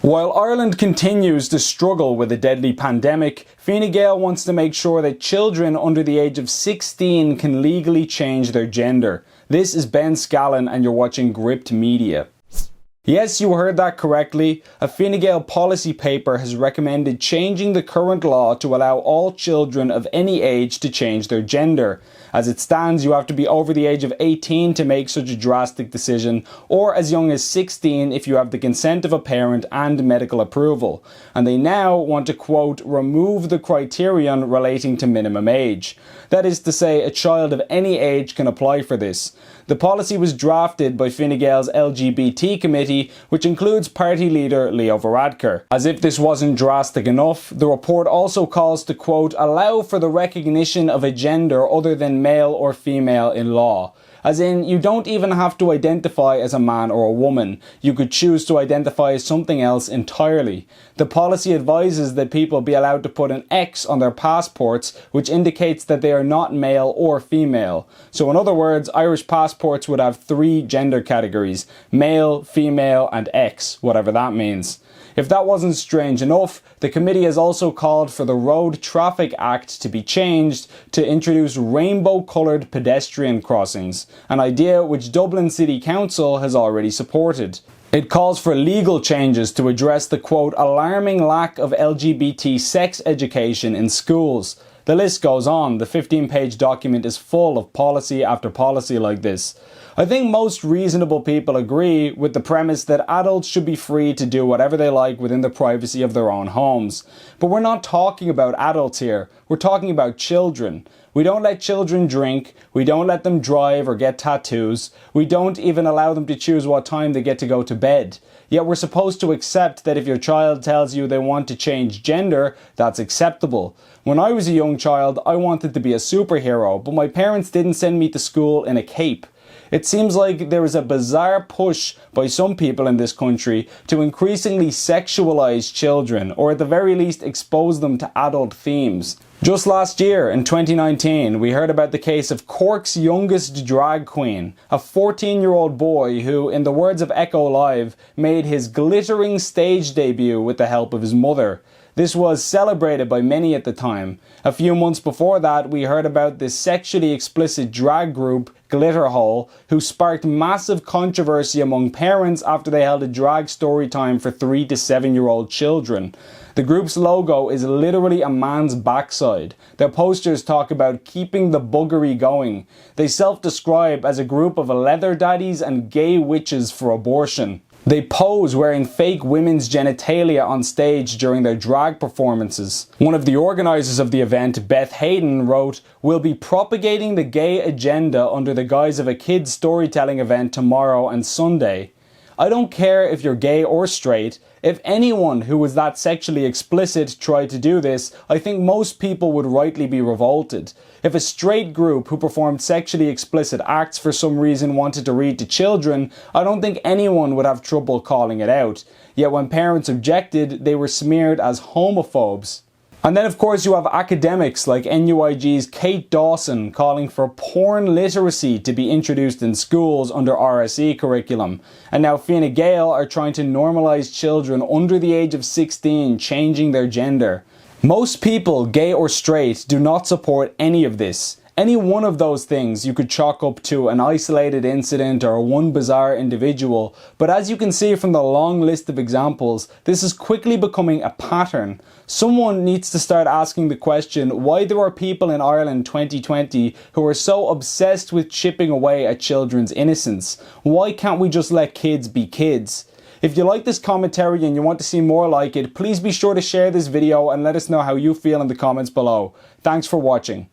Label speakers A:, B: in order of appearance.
A: While Ireland continues to struggle with a deadly pandemic, Gael wants to make sure that children under the age of 16 can legally change their gender. This is Ben Scallan and you're watching Gript Media. Yes, you heard that correctly. A Fine Gael policy paper has recommended changing the current law to allow all children of any age to change their gender. As it stands, you have to be over the age of 18 to make such a drastic decision, or as young as 16 if you have the consent of a parent and medical approval. And they now want to, quote, remove the criterion relating to minimum age. That is to say, a child of any age can apply for this. The policy was drafted by Fine Gael's LGBT committee, which includes party leader Leo Varadkar. As if this wasn't drastic enough, the report also calls to, quote, allow for the recognition of a gender other than male or female in law. As in, you don't even have to identify as a man or a woman. You could choose to identify as something else entirely. The policy advises that people be allowed to put an X on their passports, which indicates that they are not male or female. So in other words, Irish passports would have 3 gender categories: male, female, and X, whatever that means. If that wasn't strange enough, the committee has also called for the Road Traffic Act to be changed to introduce rainbow-coloured pedestrian crossings, an idea which Dublin City Council has already supported. It calls for legal changes to address the, quote, alarming lack of LGBT sex education in schools. The list goes on. The 15-page document is full of policy after policy like this. I think most reasonable people agree with the premise that adults should be free to do whatever they like within the privacy of their own homes. But we're not talking about adults here, we're talking about children. We don't let children drink, we don't let them drive or get tattoos, we don't even allow them to choose what time they get to go to bed. Yet we're supposed to accept that if your child tells you they want to change gender, that's acceptable. When I was a young child, I wanted to be a superhero, but my parents didn't send me to school in a cape. It seems like there is a bizarre push by some people in this country to increasingly sexualize children, or at the very least expose them to adult themes. Just last year, in 2019, we heard about the case of Cork's youngest drag queen, a 14-year-old boy who, in the words of Echo Live, made his glittering stage debut with the help of his mother. This was celebrated by many at the time. A few months before that, we heard about this sexually explicit drag group, Glitterhole, who sparked massive controversy among parents after they held a drag story time for 3 to 7-year-old children. The group's logo is literally a man's backside. Their posters talk about keeping the buggery going. They self-describe as a group of leather daddies and gay witches for abortion. They pose wearing fake women's genitalia on stage during their drag performances. One of the organisers of the event, Beth Hayden, wrote, "We'll be propagating the gay agenda under the guise of a kids' storytelling event tomorrow and Sunday. I don't care if you're gay or straight. If anyone who was that sexually explicit tried to do this, I think most people would rightly be revolted. If a straight group who performed sexually explicit acts for some reason wanted to read to children, I don't think anyone would have trouble calling it out. Yet when parents objected, they were smeared as homophobes." And then of course you have academics like NUIG's Kate Dawson calling for porn literacy to be introduced in schools under RSE curriculum. And now Fine Gael are trying to normalise children under the age of 16 changing their gender. Most people, gay or straight, do not support any of this. Any one of those things you could chalk up to an isolated incident or one bizarre individual, but as you can see from the long list of examples, this is quickly becoming a pattern. Someone needs to start asking the question why there are people in Ireland 2020 who are so obsessed with chipping away at children's innocence. Why can't we just let kids be kids? If you like this commentary and you want to see more like it, please be sure to share this video and let us know how you feel in the comments below. Thanks for watching.